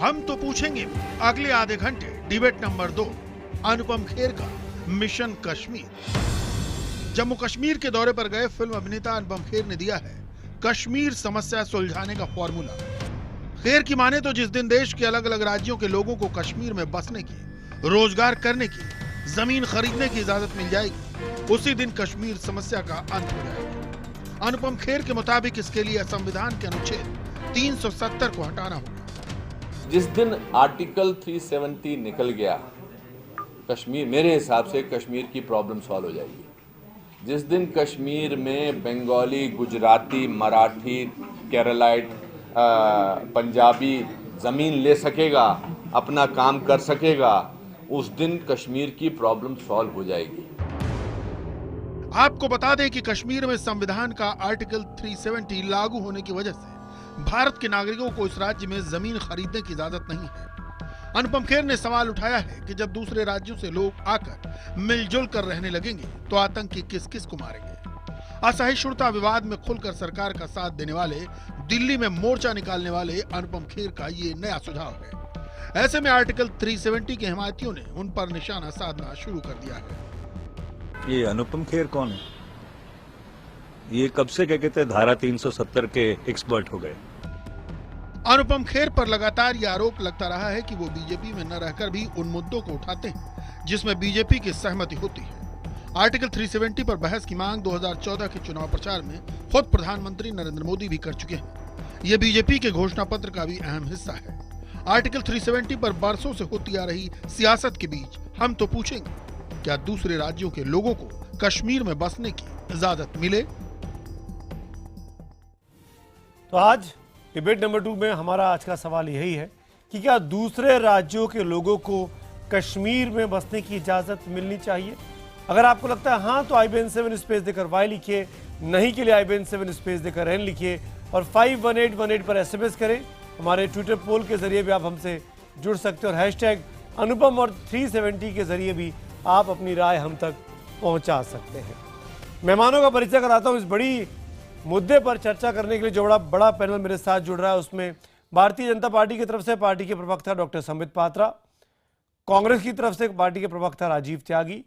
हम तो पूछेंगे अगले आधे घंटे डिबेट नंबर 2 अनुपम खेर का मिशन कश्मीर। जम्मू कश्मीर के दौरे पर गए फिल्म अभिनेता अनुपम खेर ने दिया है कश्मीर समस्या सुलझाने का फॉर्मूला। खेर की माने तो जिस दिन देश के अलग अलग राज्यों के लोगों को कश्मीर में बसने की, रोजगार करने की, जमीन खरीदने की इजाजत मिल जाएगी, उसी दिन कश्मीर समस्या का अंत हो जाएगा। अनुपम खेर के मुताबिक इसके लिए संविधान के अनुच्छेद 370 को हटाना होगा। जिस दिन आर्टिकल 370 निकल गया, कश्मीर मेरे हिसाब से कश्मीर की प्रॉब्लम सॉल्व हो जाएगी। जिस दिन कश्मीर में बंगाली, गुजराती, मराठी, केरलाइट, पंजाबी ज़मीन ले सकेगा, अपना काम कर सकेगा, उस दिन कश्मीर की प्रॉब्लम सॉल्व हो जाएगी। आपको बता दें कि कश्मीर में संविधान का आर्टिकल 370 लागू होने की वजह से भारत के नागरिकों को इस राज्य में जमीन खरीदने की इजाजत नहीं है। अनुपम खेर ने सवाल उठाया है कि जब दूसरे राज्यों से लोग आकर मिलजुल कर रहने लगेंगे तो आतंकी किस किस को मारेंगे। असहिष्णुता विवाद में खुलकर सरकार का साथ देने वाले, दिल्ली में मोर्चा निकालने वाले अनुपम खेर का ये नया सुझाव है। ऐसे में आर्टिकल 370 के हिमायतियों ने उन पर निशाना साधना शुरू कर दिया है। ये अनुपम खेर कौन है? ये कब से क्या कहते हैं धारा 370 के एक्सपर्ट हो गए? अनुपम खेर पर लगातार यह आरोप लगता रहा है कि वो बीजेपी में न रहकर भी उन मुद्दों को उठाते हैं जिसमें बीजेपी की सहमति होती है। आर्टिकल 370 पर बहस की मांग 2014 के चुनाव प्रचार में खुद प्रधानमंत्री नरेंद्र मोदी भी कर चुके हैं। ये बीजेपी के घोषणा पत्र का भी अहम हिस्सा है। आर्टिकल 370 पर बरसों से होती आ रही सियासत के बीच हम तो पूछेंगे, क्या दूसरे राज्यों के लोगों को कश्मीर में बसने की इजाजत मिले? तो आज डिबेट नंबर 2 में हमारा आज का सवाल यही है कि क्या दूसरे राज्यों के लोगों को कश्मीर में बसने की इजाजत मिलनी चाहिए। अगर आपको लगता है हाँ तो IBN7 स्पेस देकर वाई लिखिए, नहीं के लिए IBN7 स्पेस देकर एन लिखिए और 51818 पर SMS करें। हमारे ट्विटर पोल के जरिए भी आप हमसे जुड़ सकते हैं और हैशटैग अनुपम और 370 के जरिए भी आप अपनी राय हम तक पहुंचा सकते हैं। मेहमानों का परिचय कराता हूं। इस बड़ी मुद्दे पर चर्चा करने के लिए जो बड़ा पैनल मेरे साथ जुड़ रहा है उसमें भारतीय जनता पार्टी की तरफ से पार्टी के प्रवक्ता डॉक्टर संबित पात्रा, कांग्रेस की तरफ से पार्टी के प्रवक्ता राजीव त्यागी,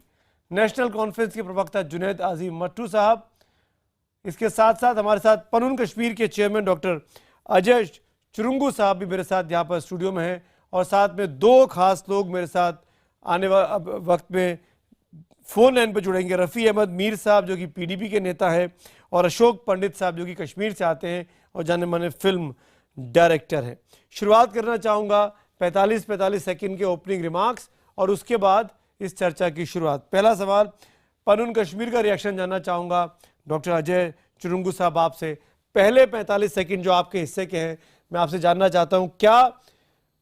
नेशनल कॉन्फ्रेंस के प्रवक्ता जुनैद आजिम मट्टू साहब, इसके साथ साथ हमारे साथ पनून कश्मीर के चेयरमैन डॉक्टर अजय चुरुंगू साहब भी मेरे साथ यहाँ पर स्टूडियो में हैं और साथ में दो खास लोग मेरे साथ आने वाले वक्त में फोन लाइन पर जुड़ेंगे। रफ़ी अहमद मीर साहब जो कि PDP के नेता है और अशोक पंडित साहब जो कि कश्मीर से आते हैं और जाने माने फिल्म डायरेक्टर हैं। शुरुआत करना चाहूँगा 45 सेकंड के ओपनिंग रिमार्क्स और उसके बाद इस चर्चा की शुरुआत। पहला सवाल पनून कश्मीर का रिएक्शन जानना चाहूँगा डॉक्टर अजय चुरुंगू साहब आपसे। पहले 45 सेकंड जो आपके हिस्से के हैं मैं आपसे जानना चाहता हूँ, क्या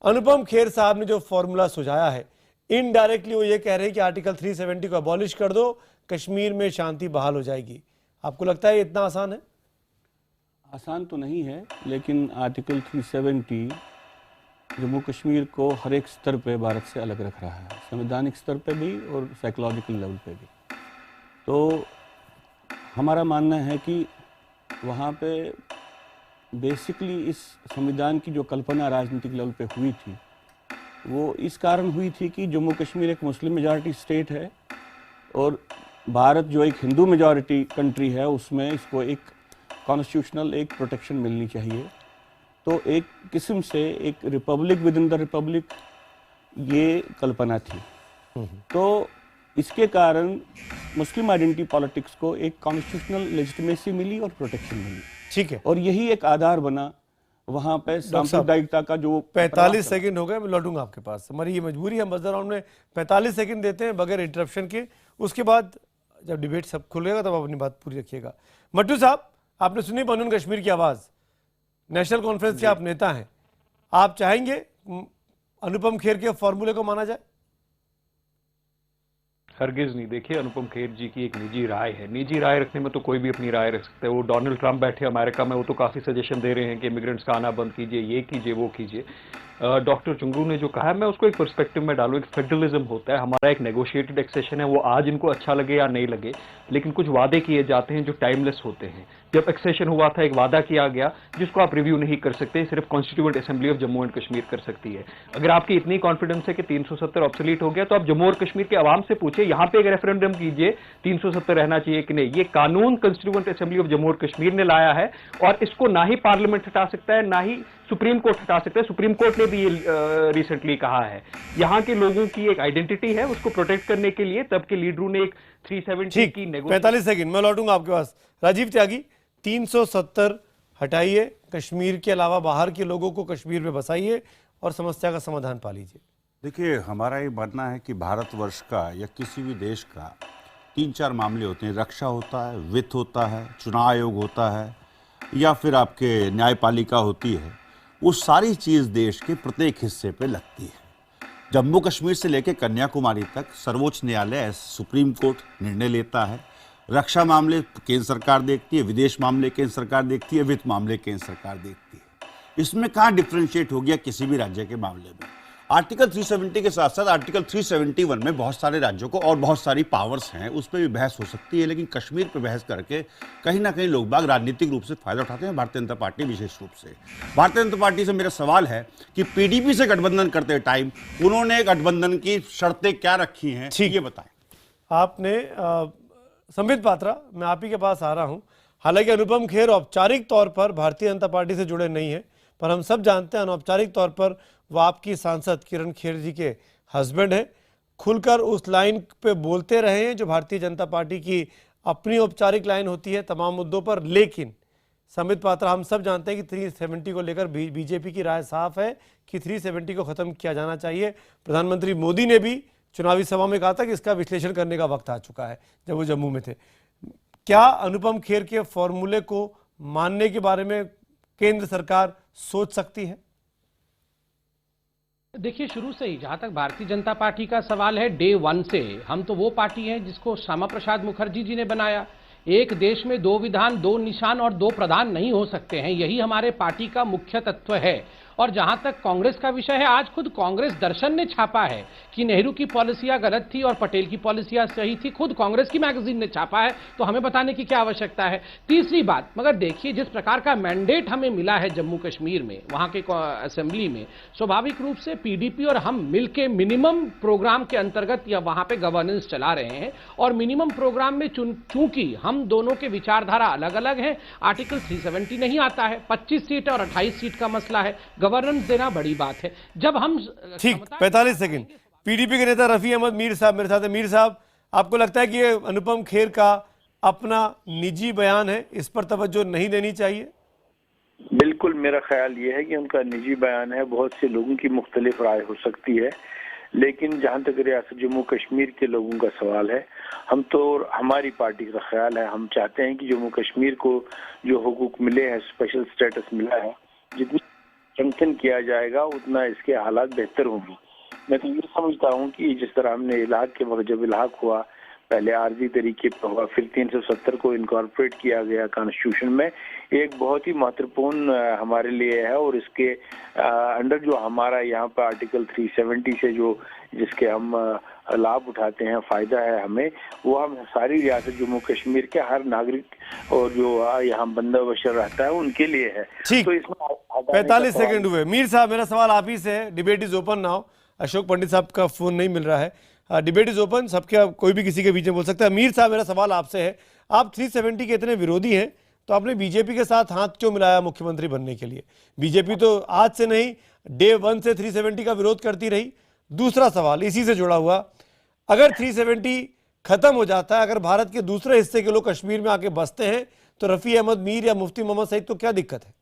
अनुपम खेर साहब ने जो फॉर्मूला सुझाया है इनडायरेक्टली वो ये कह रहे हैं कि आर्टिकल 370 को अबॉलिश कर दो, कश्मीर में शांति बहाल हो जाएगी। आपको लगता है ये इतना आसान है? आसान तो नहीं है, लेकिन आर्टिकल 370 जम्मू कश्मीर को हर एक स्तर पे भारत से अलग रख रहा है, संवैधानिक स्तर पे भी और साइकोलॉजिकल लेवल पे भी। तो हमारा मानना है कि वहाँ पे बेसिकली इस संविधान की जो कल्पना राजनीतिक लेवल पे हुई थी वो इस कारण हुई थी कि जम्मू कश्मीर एक मुस्लिम मेजॉरिटी स्टेट है और भारत जो एक हिंदू मेजॉरिटी कंट्री है उसमें इसको एक कॉन्स्टिट्यूशनल एक प्रोटेक्शन मिलनी चाहिए। तो एक किस्म से एक Republic with in the Republic ये कल्पना थी। तो इसके कारण मुस्लिम आइडेंटिटी पॉलिटिक्स को एक कॉन्स्टिट्यूशनल लेजिटिमेसी मिली और प्रोटेक्शन मिली। ठीक है, और यही एक आधार बना वहाँ पे सांप्रदायिकता का जो 45 सेकंड हो गए, मैं लौटूंगा आपके पास। हमारी ये मजबूरी है, हम बजर राउंड में 45 सेकंड देते हैं बगैर इंटरप्शन के। उसके बाद जब डिबेट सब खुलेगा तब आप अपनी बात पूरी रखिएगा। मट्टू साहब, आपने सुनी पनून कश्मीर की आवाज़, नेशनल कॉन्फ्रेंस के आप नेता हैं, आप चाहेंगे अनुपम खेर के फॉर्मूले को माना जाए? हरगिज नहीं। देखिए, अनुपम खेर जी की एक निजी राय है, निजी राय रखने में तो कोई भी अपनी राय रख सकता है। वो डोनाल्ड ट्रंप बैठे अमेरिका में, वो तो काफ़ी सजेशन दे रहे हैं कि इमिग्रेंट्स का आना बंद कीजिए, ये कीजिए, वो कीजिए। डॉक्टर चुंगरू ने जो कहा है मैं उसको एक पर्सपेक्टिव में डालूं। एक फेडरलिज्म होता है, हमारा एक नेगोशिएटेड एक्सेशन है, वो आज इनको अच्छा लगे या नहीं लगे, लेकिन कुछ वादे किए जाते हैं जो टाइमलेस होते हैं। जब एक्सेशन हुआ था एक वादा किया गया जिसको आप रिव्यू नहीं कर सकते, सिर्फ constituent assembly of Jammu and Kashmir कर सकती है। अगर आपकी इतनी कॉन्फिडेंस है कि 370 ऑब्सोलीट हो गया तो आप जम्मू और कश्मीर के आवाम से पूछिए, यहां पे एक रेफरेंडम कीजिए 370 रहना चाहिए कि नहीं। ये कानून कॉन्स्टिट्यूएंट असेंबली ऑफ जम्मू और कश्मीर ने लाया है और इसको ना ही पार्लियामेंट हटा सकता है ना ही सुप्रीम कोर्ट हटा सकता है। सुप्रीम कोर्ट ने भी ये रिसेंटली कहा है। यहां के लोगों की एक आइडेंटिटी है, उसको प्रोटेक्ट करने के लिए तब के लीडरों ने एक 370 की 45 सेकंड मैं लौटूंगा आपके पास। राजीव त्यागी, 370 हटाइए, कश्मीर के अलावा बाहर के लोगों को कश्मीर में बसाइए और समस्या का समाधान पा लीजिए। देखिए, हमारा ये मानना है कि भारतवर्ष का या किसी भी देश का 3-4 मामले होते हैं। रक्षा होता है, वित्त होता है, चुनाव आयोग होता है, या फिर आपके न्यायपालिका होती है। वो सारी चीज़ देश के प्रत्येक हिस्से पे लगती है। जम्मू कश्मीर से लेकर कन्याकुमारी तक सर्वोच्च न्यायालय, सुप्रीम कोर्ट निर्णय लेता है। रक्षा मामले केंद्र सरकार देखती है, विदेश मामले केंद्र सरकार देखती है, वित्त मामले केंद्र सरकार देखती है। इसमें कहाँ डिफ्रेंशिएट हो गया किसी भी राज्य के मामले में। आर्टिकल 370 के साथ साथ आर्टिकल 371 में बहुत सारे राज्यों को और बहुत सारी पावर्स हैं, उस पर भी बहस हो सकती है। लेकिन कश्मीर पर बहस करके कहीं ना कहीं लोग बाग राजनीतिक रूप से फायदा उठाते हैं, भारतीय जनता पार्टी विशेष रूप से। भारतीय जनता पार्टी से मेरा सवाल है कि पीडीपी से गठबंधन करते टाइम उन्होंने गठबंधन की शर्तें क्या रखी हैं, ये बताएं। आपने संबित पात्रा, मैं आप ही के पास आ रहा हूं। हालांकि अनुपम खेर औपचारिक तौर पर भारतीय जनता पार्टी से जुड़े नहीं है, पर हम सब जानते हैं अनौपचारिक तौर पर वो आपकी सांसद किरण खेर जी के हस्बैंड हैं। खुलकर उस लाइन पे बोलते रहे हैं जो भारतीय जनता पार्टी की अपनी औपचारिक लाइन होती है तमाम मुद्दों पर। लेकिन संबित पात्रा, हम सब जानते हैं कि 370 को लेकर बीजेपी की राय साफ है कि 370 को खत्म किया जाना चाहिए। प्रधानमंत्री मोदी ने भी चुनावी सभा में कहा था कि इसका विश्लेषण करने का वक्त आ चुका है, जब वो जम्मू में थे। क्या अनुपम खेर के फॉर्मूले को मानने के बारे में केंद्र सरकार सोच सकती है? देखिए, शुरू से ही जहां तक भारतीय जनता पार्टी का सवाल है, डे 1 से हम तो वो पार्टी है जिसको श्यामा प्रसाद मुखर्जी जी ने बनाया। एक देश में 2 विधान, 2 निशान और 2 प्रधान नहीं हो सकते हैं, यही हमारे पार्टी का मुख्य तत्व है। और जहां तक कांग्रेस का विषय है, आज खुद कांग्रेस दर्शन ने छापा है कि नेहरू की पॉलिसियां गलत थी और पटेल की पॉलिसियां सही थी। खुद कांग्रेस की मैगजीन ने छापा है, तो हमें बताने की क्या आवश्यकता है। तीसरी बात, मगर देखिए जिस प्रकार का मैंडेट हमें मिला है जम्मू कश्मीर में, वहां के असेंबली में, स्वाभाविक रूप से पीडीपी और हम मिलकर मिनिमम प्रोग्राम के अंतर्गत या वहां पे गवर्नेंस चला रहे हैं। और मिनिमम प्रोग्राम में चूंकि हम दोनों के विचारधारा अलग अलग हैं, आर्टिकल 370 नहीं आता है। 25 सीट और 28 सीट का मसला है, गवर्नेंस देना बड़ी बात है। जब हम ठीक 45 सेकंड, पीडीपी के नेता रफी अहमद मीर साहब मेरे साथ है। मीर साहब, आपको लगता है कि ये अनुपम खेर का अपना निजी बयान है, इस पर तवज्जो नहीं देनी चाहिए? बिल्कुल, मेरा ख्याल ये है कि उनका निजी बयान है, बहुत से लोगों की मुख्तलिफ राय हो सकती है। लेकिन जहां तक रियासत जम्मू कश्मीर के लोगों का सवाल है, हम तो, हमारी पार्टी का ख्याल है, हम चाहते हैं कि जम्मू कश्मीर को जो हुकूक मिले हैं, स्पेशल स्टेटस मिला है, जितनी स्ट्रेंथन किया जाएगा उतना इसके हालात बेहतर होंगे। मैं तो ये समझता हूँ कि जिस तरह हमने इलाक के वक्त जब इलाक हुआ, पहले आर्जी तरीके पर हुआ, फिर 370 को इनकॉर्पोरेट किया गया कॉन्स्टिट्यूशन में, एक बहुत ही महत्वपूर्ण हमारे लिए है। और इसके अंडर जो हमारा यहाँ पर आर्टिकल 370 से जो जिसके हम लाभ उठाते हैं, फायदा है हमें, वो हम सारी रियासत जम्मू कश्मीर के हर नागरिक और जो यहाँ बंदा बशर रहता है उनके लिए है। तो इसमें 45 सेकंड हुए। मीर साहब, मेरा सवाल आप ही से है। Debate is open now. Ashok Pandit साहब का फोन नहीं मिल रहा है। डिबेट इज ओपन, सबके, कोई भी किसी के बीच में बोल सकता है। मीर साहब, मेरा सवाल आपसे है, आप 370 के इतने विरोधी हैं तो आपने बीजेपी के साथ हाथ क्यों मिलाया मुख्यमंत्री बनने के लिए? बीजेपी तो आज से नहीं, डे 1 से 370 का विरोध करती रही। दूसरा सवाल इसी से जुड़ा हुआ, अगर 370 खत्म हो जाता है, अगर भारत के दूसरे हिस्से के लोग कश्मीर में आके बसते हैं, तो रफी अहमद मीर या मुफ्ती मोहम्मद सईद को क्या दिक्कत है?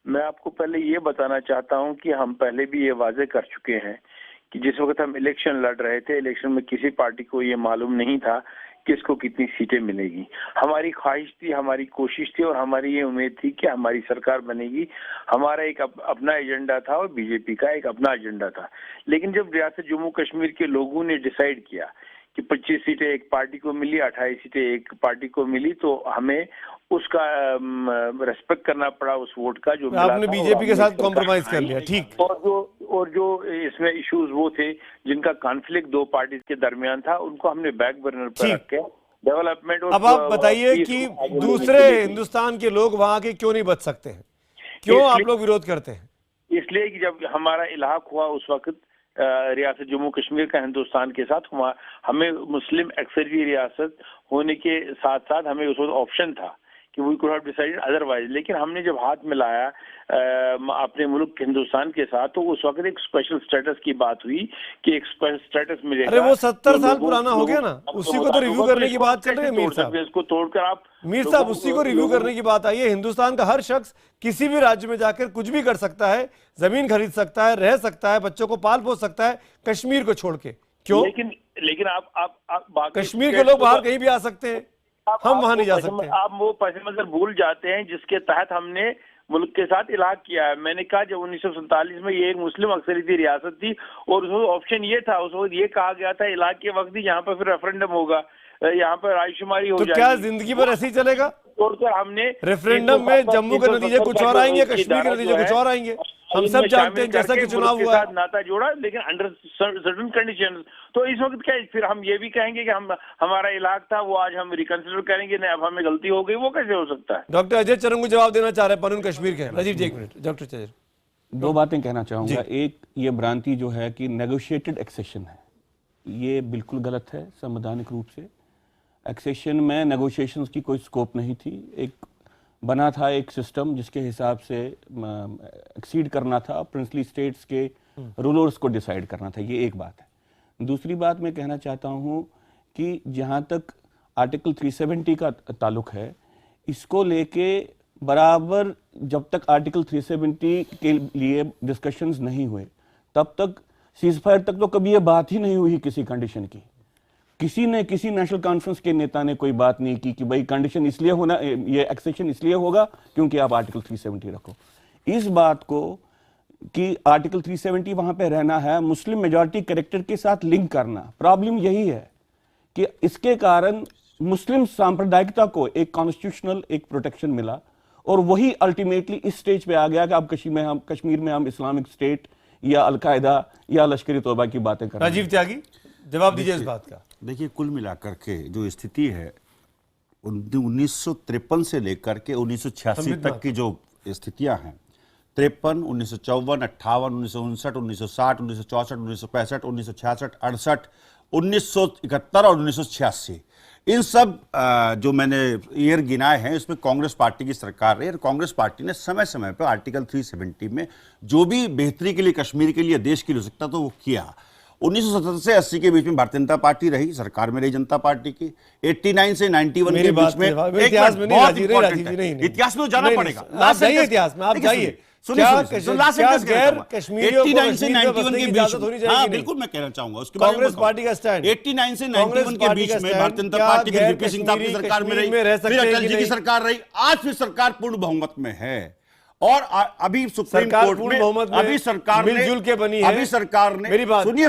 मैं आपको पहले ये बताना चाहता हूं कि हम पहले भी ये वाजे कर चुके हैं कि जिस वक्त हम इलेक्शन लड़ रहे थे, इलेक्शन में किसी पार्टी को ये मालूम नहीं था किसको कितनी सीटें मिलेगी। हमारी ख्वाहिश थी, हमारी कोशिश थी और हमारी ये उम्मीद थी कि हमारी सरकार बनेगी। हमारा एक अपना एजेंडा था और बीजेपी का एक अपना एजेंडा था। लेकिन जब रियासत जम्मू कश्मीर के लोगों ने डिसाइड किया कि 25 सीटें एक पार्टी को मिली, 28 सीटें एक पार्टी को मिली, तो हमें उसका रेस्पेक्ट करना पड़ा उस वोट का जो मिला। आपने बीजेपी के साथ कॉम्प्रोमाइज कर लिया, ठीक। और जो इसमें इश्यूज वो थे जिनका कॉन्फ्लिक्ट 2 पार्टीज के दरमियान था, उनको हमने बैक बर्नर पर रख के डेवलपमेंट। अब आप बताइए कि दूसरे हिंदुस्तान के लोग वहां के क्यों नहीं बच सकते हैं, क्यों आप लोग विरोध करते हैं? इसलिए कि जब हमारा इलाहाक हुआ उस वक्त रियासत जम्मू कश्मीर का हिंदुस्तान के साथ हमें मुस्लिम अक्सरी रियासत होने के साथ साथ हमें उस वक्त ऑप्शन था कि we could have decided otherwise, लेकिन हमने जब हाथ मिलाया अपने मुल्क हिंदुस्तान के साथ तो उस वक्त एक स्पेशल स्टेटस की बात हुई कि एक स्पेशल स्टेटस मिलेगा। अरे वो 70 साल पुराना हो गया ना, उसी को तो रिव्यू करने की बात चल रही है मीर साहब। इसको तोड़कर आप मीर साहब उसी को रिव्यू करने की बात आई है। हिंदुस्तान का हर शख्स किसी भी राज्य में जाकर कुछ भी कर सकता है, जमीन खरीद सकता है, रह सकता है, बच्चों को पाल पोस सकता है, कश्मीर को छोड़ के। क्यों? लेकिन आप कश्मीर के लोग बाहर कहीं भी आ सकते हैं, हम वहां नहीं जा सकते। आप वो पस मंजर भूल जाते हैं जिसके तहत हमने मुल्क के साथ इलाक किया है। मैंने कहा जब 1947 में ये एक मुस्लिम अक्सरियती रियासत थी और उसमें ऑप्शन ये था, उस वक्त ये कहा गया था इलाक के वक्त ही यहाँ पर फिर रेफरेंडम होगा, यहाँ पर रायशुमारी हो जाएगी। तो क्या जिंदगी भर ऐसे ही चलेगा? तोड़कर हमने रेफरेंडम में जम्मू के नतीजे कुछ और आएंगे, कश्मीर के नतीजे कुछ और आएंगे। हम सब जानते हैं जैसा कि चुनाव हुआ है। नाता जोड़ा लेकिन अंडर सर्टेन कंडीशंस। तो इस वक्त क्या फिर हम ये भी कहेंगे कि हमारा इलाक था वो आज हम रिकंसिडर करेंगे, नहीं अब हमें गलती हो गई, वो कैसे हो सकता है? डॉक्टर अजय चरंगू जवाब देना चाह रहे हैं पनून कश्मीर के। राजीव जी एक मिनट। डॉक्टर चजर दो बातें कहना चाहूंगा। एक, ये भ्रांति जो है कि नेगोशिएटेड एक्सेशन है, ये बिल्कुल गलत है। संवैधानिक रूप से एक्सेशन में नेगोशिएशंस की कोई स्कोप नहीं थी। एक बना था एक सिस्टम जिसके हिसाब से एक्सीड करना था, प्रिंसली स्टेट्स के रूलर्स को डिसाइड करना था। ये एक बात है। दूसरी बात मैं कहना चाहता हूँ कि जहाँ तक आर्टिकल 370 का ताल्लुक है, इसको लेके बराबर जब तक आर्टिकल 370 के लिए डिस्कशंस नहीं हुए तब तक सीजफायर तक तो कभी ये बात ही नहीं हुई किसी कंडीशन की। किसी नेशनल कॉन्फ्रेंस के नेता ने कोई बात नहीं की कि भाई कंडीशन इसलिए होना, ये एक्सेशन इसलिए होगा क्योंकि आप आर्टिकल 370 रखो। इस बात को कि आर्टिकल 370 वहां पे रहना है, मुस्लिम मेजॉरिटी कैरेक्टर के साथ लिंक करना, प्रॉब्लम यही है कि इसके कारण मुस्लिम सांप्रदायिकता को एक कॉन्स्टिट्यूशनल एक प्रोटेक्शन मिला और वही अल्टीमेटली इस स्टेज पे आ गया कि अब कश्मीर में हम इस्लामिक स्टेट या अलकायदा या लश्करी तौबा की बातें कर रहे हैं। राजीव त्यागी जवाब दीजिए इस बात का। देखिए, कुल मिलाकर के जो स्थिति है 1953 से लेकर के 1986 तक की जो स्थितियां हैं, 53, 1954, 58, 1959, 1960, 1964, 1965, 1966, 68, 1971 और 1986, इन सब जो मैंने ईयर गिनाए हैं इसमें कांग्रेस पार्टी की सरकार रही और कांग्रेस पार्टी ने समय समय पर आर्टिकल 370 में जो भी बेहतरी के लिए कश्मीर के लिए देश की हो सकता तो वो किया। 1970 से 80 के बीच में भारतीय जनता पार्टी रही, सरकार में रही जनता पार्टी की। 89 से 91 के बीच में इतिहास में नहीं, इतिहास में जाना पड़ेगा। आप जाइए इतिहास में, आप जाइए। बिल्कुल मैं कहना चाहूंगा उसके बारे में। कांग्रेस पार्टी का स्टैंड 89 से 91 के बीच में भारतीय जनता पार्टी की वीपी सिंह साहब की सरकार में रही, फिर अटल जी की सरकार रही, आज फिर सरकार पूर्ण बहुमत में है और अभी सुप्रीम कोर्ट में अभी सरकार मिलजुल के बनी है। अभी सरकार ने मेरी बात सुनिए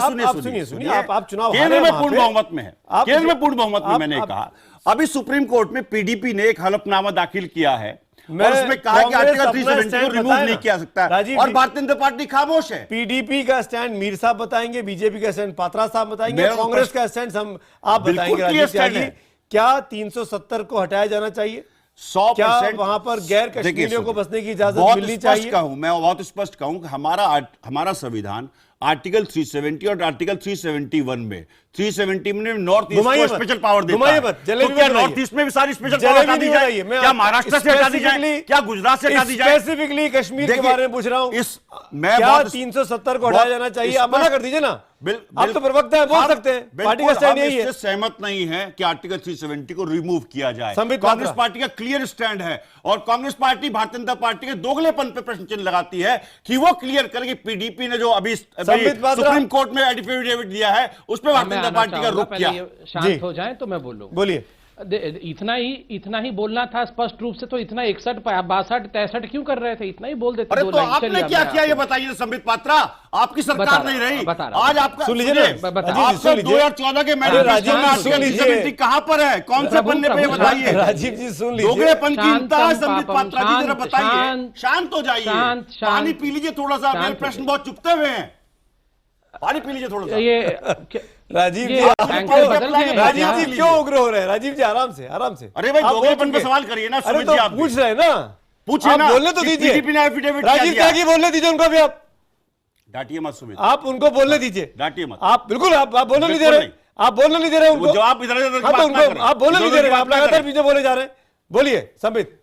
आप चुनाव केंद्र में पूर्ण बहुमत में है, केंद्र में पूर्ण बहुमत में। मैंने कहा अभी सुप्रीम कोर्ट में पीडीपी ने एक हलफनामा दाखिल किया है और उसमें कहा कि आर्टिकल 370 को रिमूव नहीं किया सकता और भारतीय जनता पार्टी खामोश है। पीडीपी का स्टैंड मीर साहब बताएंगे, बीजेपी का स्टैंड पात्रा साहब बताएंगे, कांग्रेस का स्टैंड हम आप बताएंगे। क्या 370 को हटाया जाना चाहिए? 100% वहां पर गैर कश्मीरियों को बसने की इजाजत मिलनी चाहिए? मैं बहुत स्पष्ट कहूं कि हमारा संविधान आर्टिकल 370 और आर्टिकल 371 में 370 में नॉर्थ ईस्ट को स्पेशल पावर देता है, तो क्या नॉर्थ ईस्ट में भी सारी स्पेशल पावर हटा दी जाए? क्या महाराष्ट्र से हटा दी जाए? क्या गुजरात से हटा दी जाए? स्पेसिफिकली कश्मीर के बारे में पूछ रहा हूं। मैं 370 को हटाया जाना चाहिए? आप मना कर दीजिए ना, आप तो प्रवक्ता है, बोल सकते हैं। पार्टी का स्टैंड यही है। सहमत नहीं है कि आर्टिकल 370 को रिमूव किया जाए। कांग्रेस पार्टी का क्लियर स्टैंड है और कांग्रेस पार्टी भारतीय जनता पार्टी के दोगलेपन पे प्रश्न चिन्ह लगाती है कि वो क्लियर करेगी। पीडीपी ने जो अभी सुप्रीम कोर्ट में एफिडेविट दिया है उस पर भारतीय जनता पार्टी का रुख किया। शांत हो जाए तो मैं बोलूं। बोलिए। इतना ही बोलना था स्पष्ट रूप से, तो इतना 61, 62, 63 क्यों कर रहे थे? इतना ही बोल देते। अरे तो आपने क्या किया ये बताइए संबित पात्रा, आपकी सरकार नहीं रही आज। आपका सुन लीजिए, 2014 के मैनिफेस्टो कहां पर है, कौन से पन्ने पे बताइए? राजीव जी सुन लीजिए, दोगलेपन की इंतहा है संबित पात्रा जी, जरा बताइए। शांत हो जाइए, पानी पी लीजिए थोड़ा सा, मेरे प्रश्न बहुत चुपते हुए हैं, पानी पी लीजिए थोड़ा सा। राजीव जी, ये आप एंकर क्यों- बदल गए हैं। राजीव जी लीजिए। क्यों उग्र हो रहे हैं? राजीव जी आराम से, आराम से। अरे भाई, आप बोल दोगलेपन पे चुके। सवाल करिए ना अरे सुमित तो जी, आप पूछ रहे हैं ना, पूछिए आप ना बोलने तो कि दीजिए। PDP ने एफिडेविट क्या राजीव दिया? त्यागी बोलने दीजिए उनको भी, आप डांटिए मत सुमित, आप उनको बोलने दीजिए। डांटिए मत। आप बिल्कुल आप बोलने नहीं दे बिल्कुल रहे, आप बोलने नहीं दे रहे वो उनको। जवाब इधर उधर की हाँ तो बात ना उनको करें। आप बोलने नहीं इधर दे रहे, उधर आप की बात ना लगातार करें। पीछे बोले जा रहे हैं। बोलिए संबित।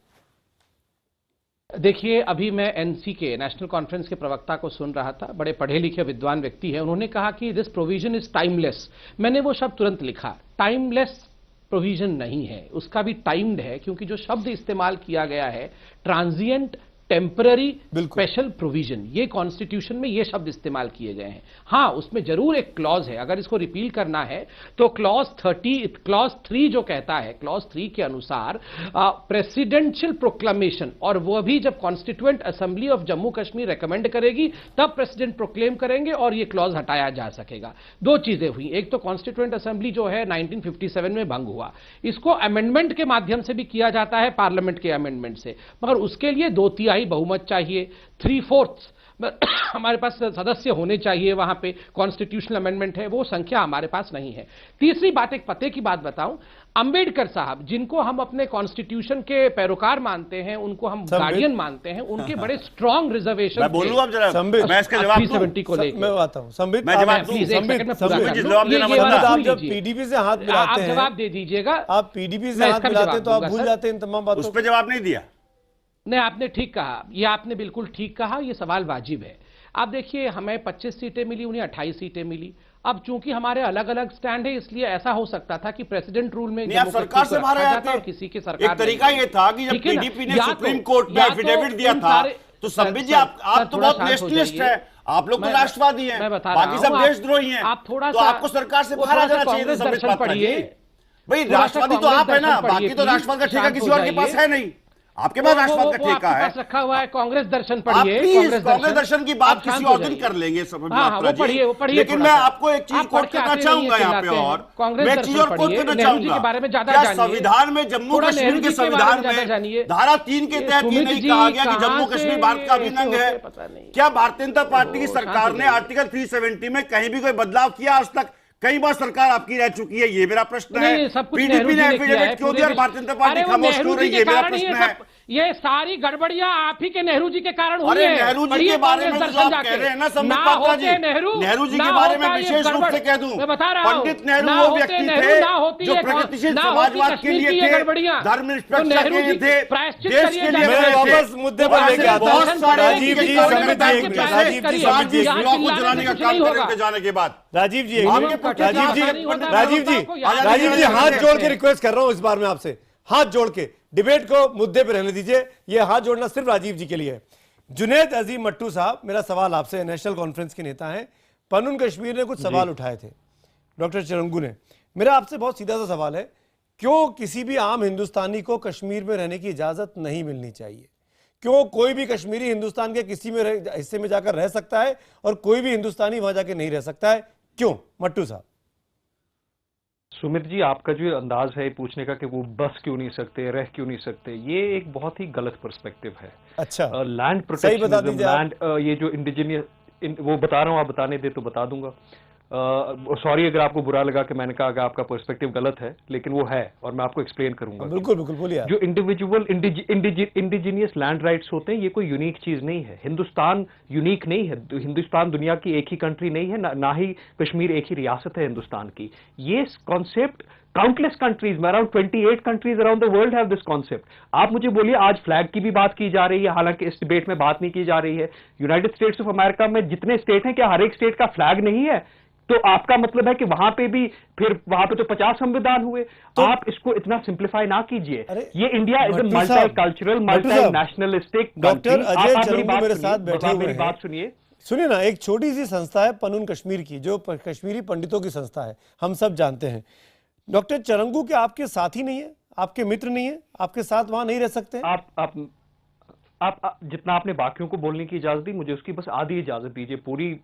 देखिए, अभी मैं एनसी के नेशनल कॉन्फ्रेंस के प्रवक्ता को सुन रहा था, बड़े पढ़े लिखे विद्वान व्यक्ति है। उन्होंने कहा कि दिस प्रोविजन इज टाइमलेस। मैंने वो शब्द तुरंत लिखा, टाइमलेस प्रोविजन नहीं है, उसका भी टाइम्ड है, क्योंकि जो शब्द इस्तेमाल किया गया है ट्रांजिएंट, टेम्पररी, स्पेशल प्रोविजन, ये कॉन्स्टिट्यूशन में ये शब्द इस्तेमाल किए गए हैं। हाँ, उसमें जरूर एक क्लॉज है, अगर इसको रिपील करना है तो क्लॉज 3 जो कहता है, क्लॉज 3 के अनुसार प्रेसिडेंशियल प्रोक्लेमेशन, और वो भी जब constituent assembly of Jammu Kashmir recommend करेगी तब प्रेसिडेंट प्रोक्लेम करेंगे और ये क्लॉज हटाया जा सकेगा। दो चीजें हुई, एक तो कॉन्स्टिट्यूएंट असेंबली जो है 1957 में भंग हुआ, इसको अमेंडमेंट के माध्यम से भी किया जाता है, पार्लियामेंट के अमेंडमेंट से, मगर उसके लिए 2/3 बहुमत चाहिए, 3/4 हमारे पास सदस्य होने चाहिए। वहां पे कॉन्स्टिट्यूशनल अमेंडमेंट है, वो संख्या हमारे पास नहीं है। तीसरी बात, एक पते की बात बताऊं, अंबेडकर साहब जिनको हम अपने कॉन्स्टिट्यूशन के पैरोकार मानते हैं, उनको हम गार्डियन मानते हैं, उनके बड़े स्ट्रांग रिजर्वेशन मैं बोलूं अब जरा, संबित, मैं इसका जवाब दूं? 370 को लेकर मैं आता हूं संबित, मैं जवाब दूं? प्लीज एक सेकंड में पूरा संबित कर जी, लूं। जवाब देना ये मत वाला करना। आप सुन जब लीजिए। पीडीपी से हाथ मिलाते आप हैं, जवाब दे दीजिएगा। आप पीडीपी से मैं हाथ इसका भी मिलाते हैं जवाब तो आप दूंगा, भूल सर। जाते हैं इन तमाम बातों उस को। पर जवाब नहीं दिया। नहीं, आपने ठीक कहा, ये आपने बिल्कुल ठीक कहा, ये सवाल वाजिब है। आप देखिए, हमें 25 सीटें मिली, उन्हें 28 सीटें मिली। अब चूंकि हमारे अलग अलग स्टैंड है, इसलिए ऐसा हो सकता था कि प्रेसिडेंट रूल में नहीं, आप जम्मू सरकार कश्मीर से को बाहर रखा आए जाता थे। और किसी की सरकार एक तरीका नहीं ये था कि जब ठीक है ना? पीडीपी ने या सुप्रीम तो- कोर्ट में या तो एफिडेविट दिया इन था, सारे- तो सर, संबित जी सर, आप सर, तो थोड़ा बहुत शांत हो नेशनलिस्ट जाइए। है, आप लोग तो मैं- राष्ट्रवादी हैं, मैं बता रहा बाकी हूं, सब आप- देशद्रोही हैं, आप थोड़ा तो सा- आपको सरकार से वो बाहर आ थोड़ा सा जाना चाहिए था कांग्रेस संबित दर्शन पात्रा जी। पढ़िए। भाई थोड़ा सा राष्ट्रवादी तो कांग्रेस आप है ना, दर्शन बाकी पढ़िए, तो राष्ट्रवाद का प्लीज, ठेका शांत किसी हो और के पास जाइए। है नहीं। आपके पास राष्ट्रवाद का ठेका आपके है। पास रखा हुआ है, कांग्रेस दर्शन आप पढ़िए। प्लीज कांग्रेस दर्शन की बात आप किसी शांत और हो दिन जाइए। कर लेंगे संबित हाँ, पात्रा वो पढ़िए, वो जी। पढ़िए लेकिन थोड़ा मैं सा। आपको एक चीज आप कोट पढ़ के करना आते चाहूंगा नहीं हैं, यहाँ पे, चिल्लाते हैं। और कांग्रेस मैं एक चीज दर्शन और कोट पढ़िए, करना नेहरू जी के चाहूंगा, बारे में ज्यादा क्या जानिए। संविधान में जम्मू थोड़ा कश्मीर नेहरू के जी के बारे संविधान में ज्यादा जानिए। में धारा 3 के ये तहत ये सुमित नहीं जी कहा गया कि कहाँ जम्मू से कश्मीर भारत का ऐसे अभिन्न होते है? पता नहीं। क्या भारतीय जनता पार्टी की ओहो, सरकार शांत हो ने जाइए। आर्टिकल 370 में कहीं भी कोई बदलाव किया आज तक? कई बार सरकार आपकी रह चुकी है, ये मेरा प्रश्न है। नहीं, सब कुछ नेहरू पीडीपी जी ने ने किया है, एफिडेविट क्यों दिया और पूरे भारतीय जनता पार्टी अरे वो खामोश नेहरू क्यों जी रही, के ये मेरा कारण ही प्रश्न ये है। सब- ये सारी गड़बड़ियां आप ही के नेहरू जी के कारण हुई अरे है। नेहरू जी पढ़िए के बारे में कांग्रेस जो आप दर्शन कह रहे हैं ना जाके। संबित ना पात्रा होते जी, नेहरू जी ना के बारे में होता ये विशेष रूप गड़बड़। से कह दूं, मैं बता रहा हूं, पंडित नेहरू ना वो होते व्यक्ति नेहरू, थे ना होती जो ये प्रगतिशील ना होती समाजवाद के कश्मीर लिए की ये थे, गड़बड़ियां। धर्मनिरपेक्षता तो के लिए थे, प्रायश्चित देश करिए के लिए जाके। मैं लड़े थे। वापस मुद्दे पर और लेके ऐसे आता हूं। बहुत सारे राजीव जी, कांग्रेस संबित बैठ जी, के राजीव जी, पैसे संबित जी, इस ब्लॉक को जलाने का कुछ काम नहीं कर होगा। रहे थे जाने के बाद। राजीव जी, आपके पक्ष में राजीव जी, आसानी होता है, राजीव जी, लोगों को याद राजीव जी, नहीं हाथ रहता जोड़ है। के रिक्वेस्ट कर रहा हूं इस बार में आपसे, हाथ जोड़ के डिबेट को मुद्दे पे रहने दीजिए। ये हाथ जोड़ना सिर्फ राजीव जी के लिए है। जुनैद अजीम मट्टू साहब, मेरा सवाल आपसे, नेशनल कॉन्फ्रेंस के नेता हैं, पनून कश्मीर ने कुछ सवाल उठाए थे डॉक्टर चरंगू ने। मेरा आपसे बहुत सीधा सा सवाल है, क्यों किसी भी आम हिंदुस्तानी को कश्मीर में रहने की इजाजत नहीं मिलनी चाहिए? क्यों कोई भी कश्मीरी हिंदुस्तान के किसी में हिस्से में जाकर रह सकता है और कोई भी हिंदुस्तानी वहां जाकर नहीं रह सकता है? क्यों मट्टू साहब? सुमित जी, आपका जो अंदाज है पूछने का कि वो बस क्यों नहीं सकते, रह क्यों नहीं सकते, ये एक बहुत ही गलत पर्सपेक्टिव है। अच्छा, लैंड सही बता प्रोटेक्शनिज्म, दीजिए आप। लैंड ये जो इंडिजिनियस, वो बता रहा हूँ, आप बताने दे तो बता दूंगा। सॉरी अगर आपको बुरा लगा कि मैंने कहा कि आपका पर्सपेक्टिव गलत है, लेकिन वो है और मैं आपको एक्सप्लेन करूंगा। बिल्कुल बिल्कुल, बोलिए आप। जो इंडिविजुअल इंडिजिनियस लैंड राइट्स होते हैं, ये कोई यूनिक चीज नहीं है। हिंदुस्तान यूनिक नहीं है, हिंदुस्तान दुनिया की एक ही कंट्री नहीं है, ना ही कश्मीर एक ही रियासत है हिंदुस्तान की। ये concept countless countries, around 28 countries around the world have this concept. आप मुझे बोलिए, आज फ्लैग की भी बात की जा रही है, हालांकि इस डिबेट में बात नहीं की जा रही है। यूनाइटेड स्टेट्स ऑफ अमेरिका में जितने स्टेट हैं, क्या हर एक स्टेट का फ्लैग नहीं है? तो आपका मतलब है कि वहां पे भी फिर वहां पे तो 50 संविधान हुए। तो आप इसको इतना सिंप्लीफाई ना कीजिए। ये India is a multi cultural, multi nationalistic. Doctor Ajay Chrungoo मेरे साथ बैठे हुए हैं। बात सुनिए, सुनिए ना, एक छोटी सी संस्था है पनून कश्मीर की, जो कश्मीरी पंडितों की संस्था है, हम सब जानते हैं। डॉक्टर चरंगू के आपके साथी नहीं है, आपके मित्र नहीं है, आपके साथ वहां नहीं रह सकते? आप जितना आपने बाकियों को बोलने की इजाजत दी, मुझे उसकी बस आधी इजाजत दीजिए।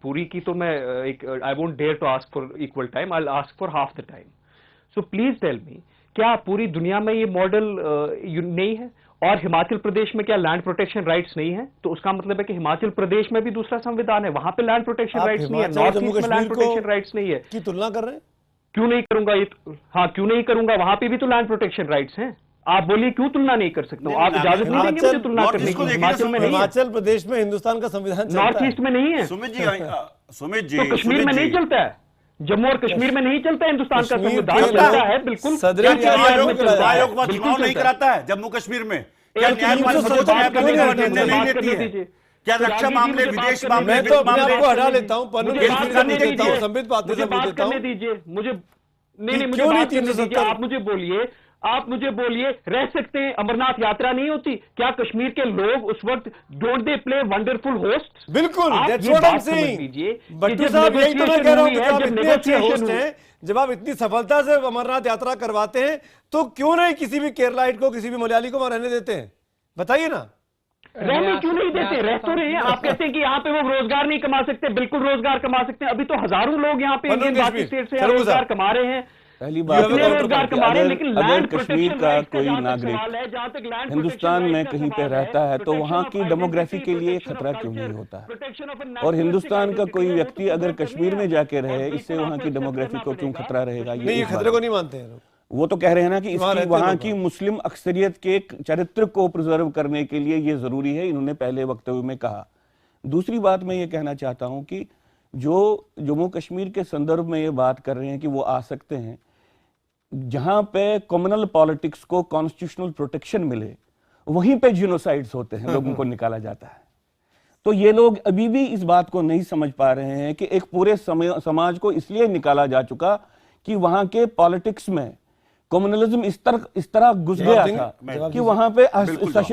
पूरी की तो मैं एक I won't dare to ask for equal time, I will ask for half the time. So please tell me, क्या पूरी दुनिया में ये मॉडल नहीं है? और हिमाचल प्रदेश में क्या लैंड प्रोटेक्शन राइट्स नहीं है? तो उसका मतलब है कि हिमाचल प्रदेश में भी दूसरा संविधान है, वहां पे लैंड प्रोटेक्शन राइट्स नहीं है, नॉर्थ ईस्ट में लैंड प्रोटेक्शन राइट्स नहीं है। की तुलना कर रहे हैं? क्यों नहीं करूंगा ये? हाँ, क्यों नहीं करूंगा, वहां पे भी तो लैंड प्रोटेक्शन राइट्स हैं। आप बोलिए क्यों तुलना नहीं कर सकता हूँ? आप इजाजत नहीं देंगे मुझे तुलना करने की? हिमाचल में नहीं है, हिमाचल प्रदेश में हिंदुस्तान का संविधान नॉर्थ ईस्ट में नहीं है, सुमित जी, तो कश्मीर में नहीं चलता है, जम्मू और कश्मीर में नहीं चलता है हिंदुस्तान का संविधान। चलता है बिल्कुल, आयोग वह चुनाव नहीं कराता है जम्मू कश्मीर में? क्या न्यायपालिका निर्णय नहीं लेती है? क्या रक्षा मामले, विदेश मामले? मैं तो अपने आप को हटा लेता हूँ, संबित बात करने दीजिए मुझे। नहीं, मुझे क्यों नहीं बात करने 370? दीजिए। आप मुझे बोलिए, रह सकते हैं? अमरनाथ यात्रा नहीं होती क्या? कश्मीर के लोग उस वक्त don't they play wonderful host? बिल्कुल, आप that's ये what I'm बात समझ saying. लीजिए। बट्टू साहब, यही तो मैं कह रहा हूं कि आप इतने अच्छे होस्ट हैं, जब आप इतनी सफलता से अमरनाथ यात्रा करवाते हैं, तो क्यों नहीं किसी भी केरलाइट को, किसी भी मलयाली को वहां रहने देते हैं? बताइए ना। रहने क्यों नहीं देते? रह तो रहे हैं। आप कहते हैं कि यहाँ पे वो रोजगार नहीं कमा सकते। बिल्कुल रोजगार कमा सकते हैं। अभी तो हजारों लोग यहाँ पे इंडियन बाकी स्टेट से रोजगार कमा रहे हैं। पहली बात रोजगार कमा रहे हैं, लेकिन अगर कश्मीर का कोई नागरिक हिंदुस्तान में कहीं पे रहता है तो वहाँ की डेमोग्राफी के लिए खतरा क्यों नहीं होता है? और हिंदुस्तान का कोई व्यक्ति अगर कश्मीर में जाके रहे, इससे वहाँ की डेमोग्राफी को क्यों खतरा रहेगा? ये खतरे को नहीं मानते हैं लोग। वो तो कह रहे हैं ना कि इसकी वहाँ की मुस्लिम अक्सरियत के चरित्र को प्रिजर्व करने के लिए ये जरूरी है, इन्होंने पहले वक्तव्य में कहा। दूसरी बात मैं ये कहना चाहता हूँ कि जो जम्मू कश्मीर के संदर्भ में ये बात कर रहे हैं कि वो आ सकते हैं, जहां पे कम्युनल पॉलिटिक्स को कॉन्स्टिट्यूशनल प्रोटेक्शन मिले, वहीं पे जिनोसाइड्स होते हैं, लोगों को निकाला जाता है। तो ये लोग अभी भी इस बात को नहीं समझ पा रहे हैं कि एक पूरे समाज को इसलिए निकाला जा चुका कि वहां के पॉलिटिक्स में कम्युनलिज्म इस तरह घुस गया था कि वहां पे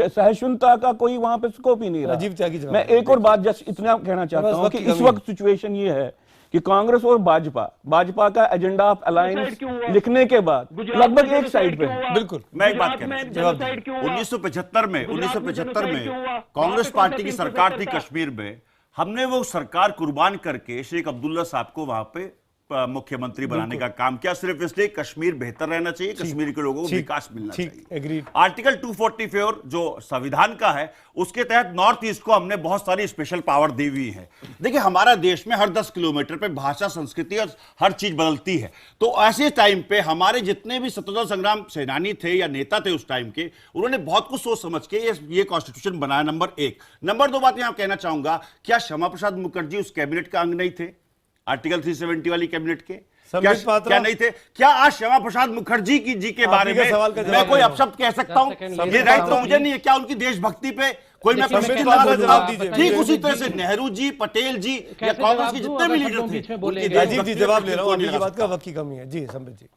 सहिष्णुता का कोई वहां पे स्कोप ही नहीं रहा। मैं एक और बात जस्ट इतना कहना चाहता हूं कि इस वक्त सिचुएशन ये है कि कांग्रेस और भाजपा का एजेंडा ऑफ अलायंस लिखने के बाद लगभग एक साइड पे है। बिल्कुल, मैं एक बात कहना चाहता हूं, 1975 में कांग्रेस पार्टी की सरकार थी कश्मीर में। हमने वो सरकार कुर्बान करके शेख अब्दुल्ला साहब को वहां पे मुख्यमंत्री बनाने का काम किया, सिर्फ इसलिए कश्मीर बेहतर रहना चाहिए, कश्मीर के लोगों को विकास मिलना चाहिए। आर्टिकल 244 जो संविधान का है, उसके तहत नॉर्थ ईस्ट को हमने बहुत सारी स्पेशल पावर दी हुई है। देखिए, हमारा देश में हर 10 किलोमीटर पे भाषा, संस्कृति और हर चीज बदलती है। तो ऐसे टाइम पे हमारे जितने भी स्वतंत्रता संग्राम सेनानी थे या नेता थे उस टाइम के, उन्होंने बहुत कुछ सोच समझ के ये कॉन्स्टिट्यूशन बनाया। नंबर 1। नंबर 2 बात यहां कहना चाहूंगा, क्या श्यामा प्रसाद मुखर्जी उस कैबिनेट का अंग नहीं थे? आर्टिकल 370 वाली कैबिनेट के क्या नहीं थे? क्या आज श्यामा प्रसाद मुखर्जी जी के बारे में मैं कोई अपशब्द कह सकता हूं? ये राइट तो मुझे नहीं है। क्या उनकी देशभक्ति पे कोई मैं ठीक उसी तरह से नेहरू जी, पटेल जी या कांग्रेस के जितने भी लीडर थे। राजीव जी, जवाब ले रहा हूं, आपकी बात का वक्त की कमी है। जी संबित जी,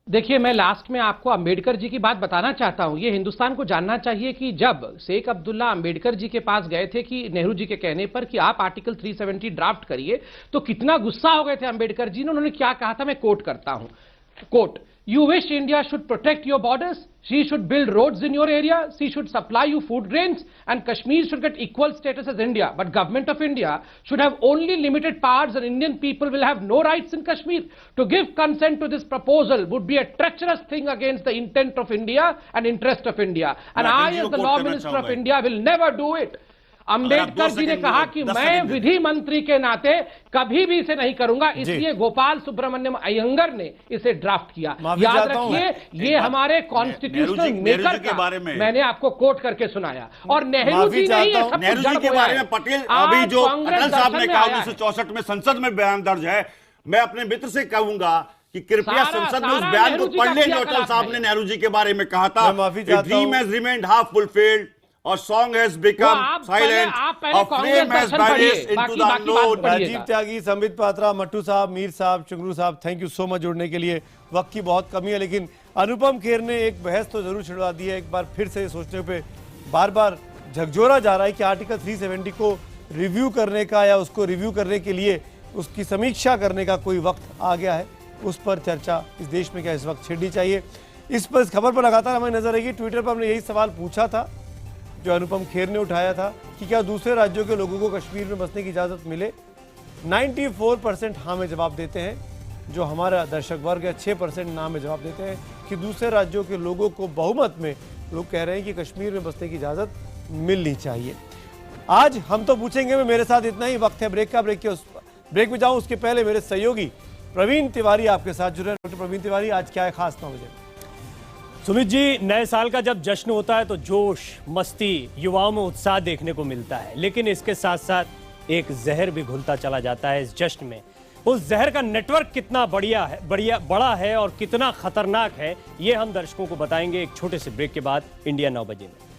देखिए, मैं लास्ट में आपको अंबेडकर जी की बात बताना चाहता हूं। ये हिंदुस्तान को जानना चाहिए कि जब शेख अब्दुल्ला अंबेडकर जी के पास गए थे कि नेहरू जी के कहने पर कि आप आर्टिकल 370 ड्राफ्ट करिए, तो कितना गुस्सा हो गए थे अंबेडकर जी ने। उन्होंने क्या कहा था, मैं कोट करता हूं, coat, You wish India should protect your borders, she should build roads in your area, she should supply you food grains, and Kashmir should get equal status as India. But government of India should have only limited powers and Indian people will have no rights in Kashmir. To give consent to this proposal would be a treacherous thing against the intent of India and interest of India. And I as the law minister of India will never do it. Ambedkar ji ने कहा कि मैं विधि मंत्री के नाते कभी भी इसे नहीं करूंगा, इसलिए गोपाल सुब्रमण्यम अयंगर ने इसे ड्राफ्ट किया। याद रखिए, ये हमारे कॉन्स्टिट्यूशनल मेकर के बारे में मैंने आपको कोट करके सुनाया। और नेहरू जी ने ही सब नेहरू जी के बारे में पटेल अभी जो अटल साहब ने कहा 1964 में संसद में बयान दर्ज है, मैं अपने मित्र से कहूंगा कि कृपया संसद में उस बयान को पढ़ लें जो अटल साहब ने नेहरू जी के बारे में कहा था। Dream has remained half fulfilled और सॉन्ग हैज बिकम साइलेंट, और flame has vanished into the unknown। Rajiv Tyagi, Sambit Patra, Mattoo साहब, मीर साहब, चुंगरू साहब, थैंक यू सो मच जुड़ने के लिए। वक्त की बहुत कमी है, लेकिन अनुपम खेर ने एक बहस तो जरूर छिड़वा दी है। एक बार फिर से सोचने पे बार बार झकझोरा जा रहा है कि आर्टिकल 370 को रिव्यू करने का या उसको रिव्यू करने के लिए उसकी समीक्षा करने का कोई वक्त आ गया है। उस पर चर्चा इस देश में क्या इस वक्त छिड़नी चाहिए, इस पर, इस खबर पर लगातार हमें नजर रहेगी। ट्विटर पर हमने यही सवाल पूछा था जो अनुपम खेर ने उठाया था कि क्या दूसरे राज्यों के लोगों को कश्मीर में बसने की इजाज़त मिले। 94% हाँ में जवाब देते हैं जो हमारा दर्शक वर्ग है। 6% ना में जवाब देते हैं कि दूसरे राज्यों के लोगों को बहुमत में लोग कह रहे हैं कि कश्मीर में बसने की इजाज़त मिलनी चाहिए। आज हम तो पूछेंगे, मैं मेरे साथ इतना ही, वक्त है ब्रेक का। ब्रेक में जाऊं उसके पहले मेरे सहयोगी प्रवीण तिवारी आपके साथ जुड़े। डॉक्टर प्रवीण तिवारी, आज क्या है खास 9 बजे? सुमित जी, नए साल का जब जश्न होता है तो जोश, मस्ती, युवाओं में उत्साह देखने को मिलता है, लेकिन इसके साथ साथ एक जहर भी घुलता चला जाता है इस जश्न में। उस जहर का नेटवर्क कितना बड़ा है और कितना खतरनाक है, ये हम दर्शकों को बताएंगे एक छोटे से ब्रेक के बाद इंडिया 9 बजे में।